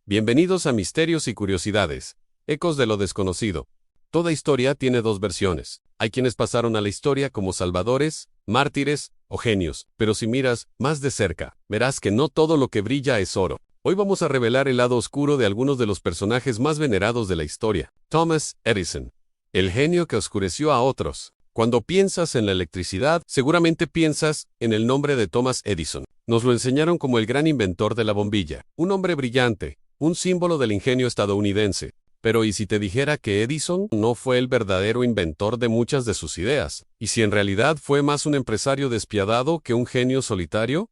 Bienvenidos a Misterios y Curiosidades, Ecos de lo Desconocido. Toda historia tiene dos versiones. Hay quienes pasaron a la historia como salvadores, mártires o genios, pero si miras más de cerca, verás que no todo lo que brilla es oro. Hoy vamos a revelar el lado oscuro de algunos de los personajes más venerados de la historia. Thomas Edison, el genio que oscureció a otros. Cuando piensas en la electricidad, seguramente piensas en el nombre de Thomas Edison. Nos lo enseñaron como el gran inventor de la bombilla, un hombre brillante, un símbolo del ingenio estadounidense. Pero ¿y si te dijera que Edison no fue el verdadero inventor de muchas de sus ideas? ¿Y si en realidad fue más un empresario despiadado que un genio solitario?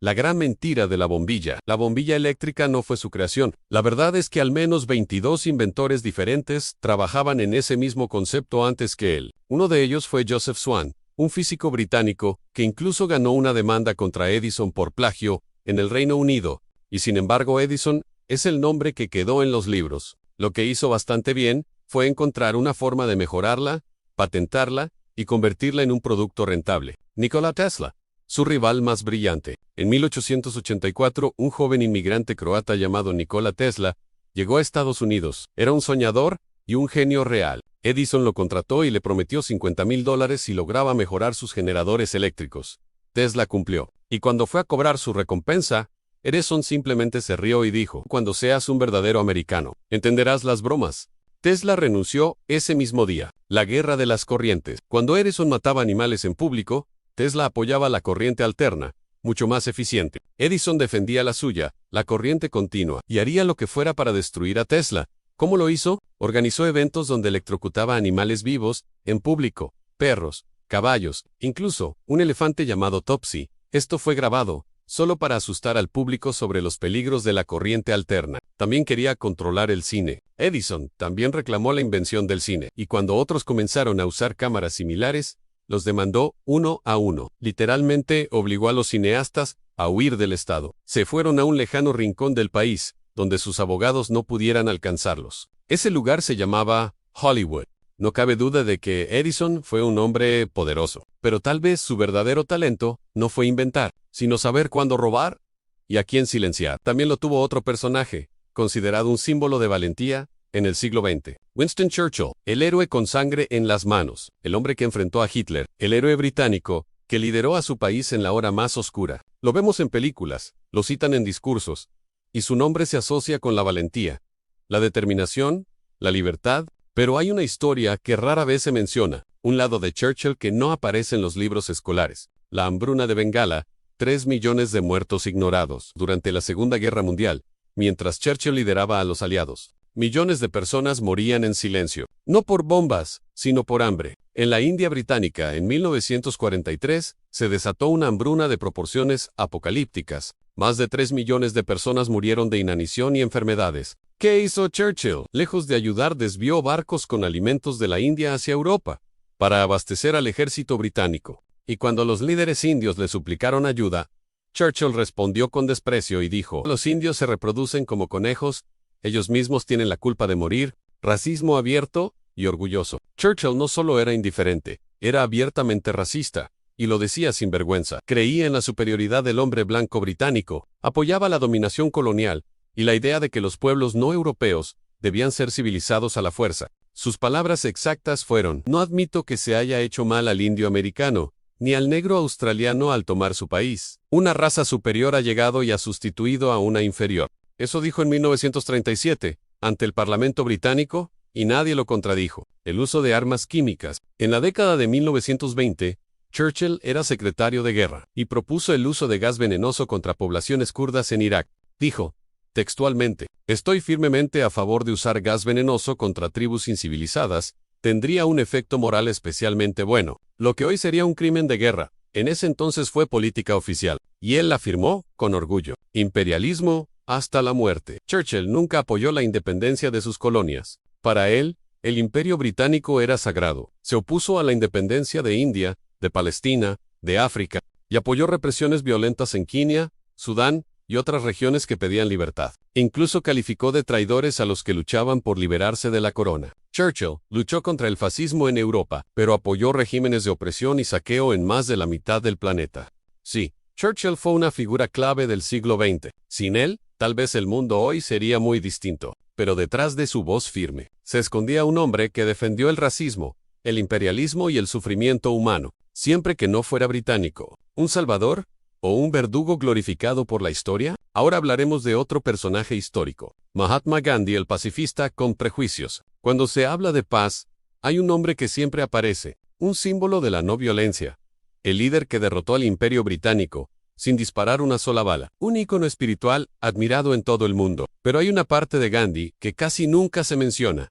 La gran mentira de la bombilla eléctrica no fue su creación. La verdad es que al menos 22 inventores diferentes trabajaban en ese mismo concepto antes que él. Uno de ellos fue Joseph Swan, un físico británico que incluso ganó una demanda contra Edison por plagio en el Reino Unido. Y sin embargo Edison es el nombre que quedó en los libros. Lo que hizo bastante bien fue encontrar una forma de mejorarla, patentarla y convertirla en un producto rentable. Nikola Tesla, su rival más brillante. En 1884, un joven inmigrante croata llamado Nikola Tesla llegó a Estados Unidos. Era un soñador y un genio real. Edison lo contrató y le prometió $50,000 si lograba mejorar sus generadores eléctricos. Tesla cumplió. Y cuando fue a cobrar su recompensa, Edison simplemente se rió y dijo: "Cuando seas un verdadero americano, entenderás las bromas". Tesla renunció ese mismo día. La guerra de las corrientes. Cuando Edison mataba animales en público, Tesla apoyaba la corriente alterna, mucho más eficiente. Edison defendía la suya, la corriente continua, y haría lo que fuera para destruir a Tesla. ¿Cómo lo hizo? Organizó eventos donde electrocutaba animales vivos, en público, perros, caballos, incluso un elefante llamado Topsy. Esto fue grabado, solo para asustar al público sobre los peligros de la corriente alterna. También quería controlar el cine. Edison también reclamó la invención del cine, y cuando otros comenzaron a usar cámaras similares, los demandó 1 a 1. Literalmente obligó a los cineastas a huir del estado. Se fueron a un lejano rincón del país, donde sus abogados no pudieran alcanzarlos. Ese lugar se llamaba Hollywood. No cabe duda de que Edison fue un hombre poderoso, pero tal vez su verdadero talento no fue inventar, sino saber cuándo robar y a quién silenciar. También lo tuvo otro personaje, considerado un símbolo de valentía en el siglo XX. Winston Churchill, el héroe con sangre en las manos, el hombre que enfrentó a Hitler, el héroe británico que lideró a su país en la hora más oscura. Lo vemos en películas, lo citan en discursos, y su nombre se asocia con la valentía, la determinación, la libertad. Pero hay una historia que rara vez se menciona, un lado de Churchill que no aparece en los libros escolares: la hambruna de Bengala, 3 millones de muertos ignorados durante la Segunda Guerra Mundial, mientras Churchill lideraba a los aliados. Millones de personas morían en silencio, no por bombas, sino por hambre. En la India británica, en 1943, se desató una hambruna de proporciones apocalípticas. Más de 3 millones de personas murieron de inanición y enfermedades. ¿Qué hizo Churchill? Lejos de ayudar, desvió barcos con alimentos de la India hacia Europa, para abastecer al ejército británico. Y cuando los líderes indios le suplicaron ayuda, Churchill respondió con desprecio y dijo: "Los indios se reproducen como conejos, ellos mismos tienen la culpa de morir". Racismo abierto y orgulloso. Churchill no solo era indiferente, era abiertamente racista, y lo decía sin vergüenza. Creía en la superioridad del hombre blanco británico, apoyaba la dominación colonial, y la idea de que los pueblos no europeos debían ser civilizados a la fuerza. Sus palabras exactas fueron: "No admito que se haya hecho mal al indio americano, ni al negro australiano al tomar su país. Una raza superior ha llegado y ha sustituido a una inferior". Eso dijo en 1937, ante el Parlamento británico, y nadie lo contradijo. El uso de armas químicas. En la década de 1920, Churchill era secretario de guerra, y propuso el uso de gas venenoso contra poblaciones kurdas en Irak. Dijo, textualmente: "Estoy firmemente a favor de usar gas venenoso contra tribus incivilizadas. Tendría un efecto moral especialmente bueno. Lo que hoy sería un crimen de guerra, en ese entonces fue política oficial". Y él afirmó, con orgullo: "Imperialismo hasta la muerte". Churchill nunca apoyó la independencia de sus colonias. Para él, el imperio británico era sagrado. Se opuso a la independencia de India, de Palestina, de África, y apoyó represiones violentas en Kenia, Sudán y otras regiones que pedían libertad. Incluso calificó de traidores a los que luchaban por liberarse de la corona. Churchill luchó contra el fascismo en Europa, pero apoyó regímenes de opresión y saqueo en más de la mitad del planeta. Sí, Churchill fue una figura clave del siglo XX. Sin él, tal vez el mundo hoy sería muy distinto. Pero detrás de su voz firme, se escondía un hombre que defendió el racismo, el imperialismo y el sufrimiento humano, siempre que no fuera británico. ¿Un salvador? ¿O un verdugo glorificado por la historia? Ahora hablaremos de otro personaje histórico, Mahatma Gandhi, el pacifista con prejuicios. Cuando se habla de paz, hay un nombre que siempre aparece, un símbolo de la no violencia, el líder que derrotó al Imperio Británico, sin disparar una sola bala, un ícono espiritual admirado en todo el mundo. Pero hay una parte de Gandhi que casi nunca se menciona,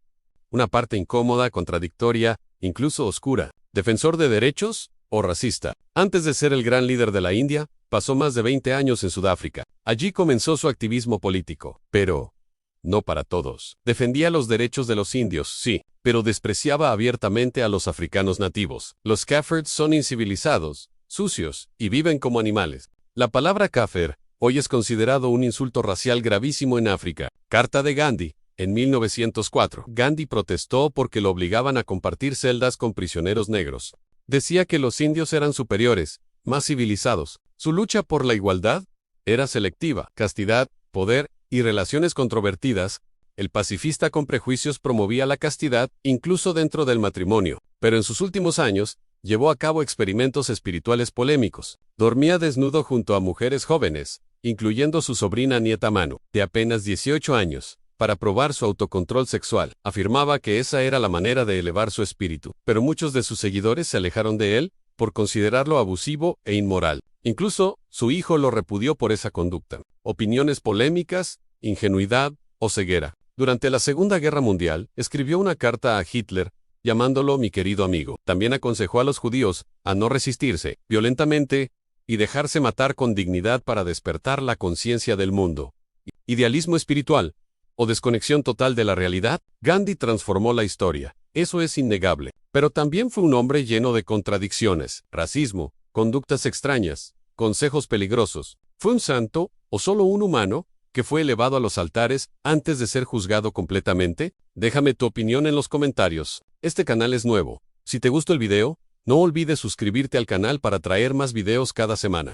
una parte incómoda, contradictoria, incluso oscura, defensor de derechos o racista. Antes de ser el gran líder de la India, pasó más de 20 años en Sudáfrica. Allí comenzó su activismo político, pero no para todos. Defendía los derechos de los indios, sí, pero despreciaba abiertamente a los africanos nativos. Los Kafirs son incivilizados, sucios, y viven como animales. La palabra kafir hoy es considerado un insulto racial gravísimo en África. Carta de Gandhi. En 1904, Gandhi protestó porque lo obligaban a compartir celdas con prisioneros negros. Decía que los indios eran superiores, más civilizados. Su lucha por la igualdad era selectiva. Castidad, poder y relaciones controvertidas. El pacifista con prejuicios promovía la castidad incluso dentro del matrimonio, pero en sus últimos años llevó a cabo experimentos espirituales polémicos. Dormía desnudo junto a mujeres jóvenes, incluyendo su sobrina nieta Manu, de apenas 18 años, para probar su autocontrol sexual. Afirmaba que esa era la manera de elevar su espíritu, pero muchos de sus seguidores se alejaron de él por considerarlo abusivo e inmoral. Incluso, su hijo lo repudió por esa conducta. Opiniones polémicas, ingenuidad o ceguera. Durante la Segunda Guerra Mundial, escribió una carta a Hitler, llamándolo mi querido amigo. También aconsejó a los judíos a no resistirse violentamente y dejarse matar con dignidad para despertar la conciencia del mundo. Idealismo espiritual o desconexión total de la realidad. Gandhi transformó la historia. Eso es innegable. Pero también fue un hombre lleno de contradicciones, racismo, conductas extrañas, consejos peligrosos. ¿Fue un santo o solo un humano que fue elevado a los altares antes de ser juzgado completamente? Déjame tu opinión en los comentarios. Este canal es nuevo. Si te gustó el video, no olvides suscribirte al canal para traer más videos cada semana.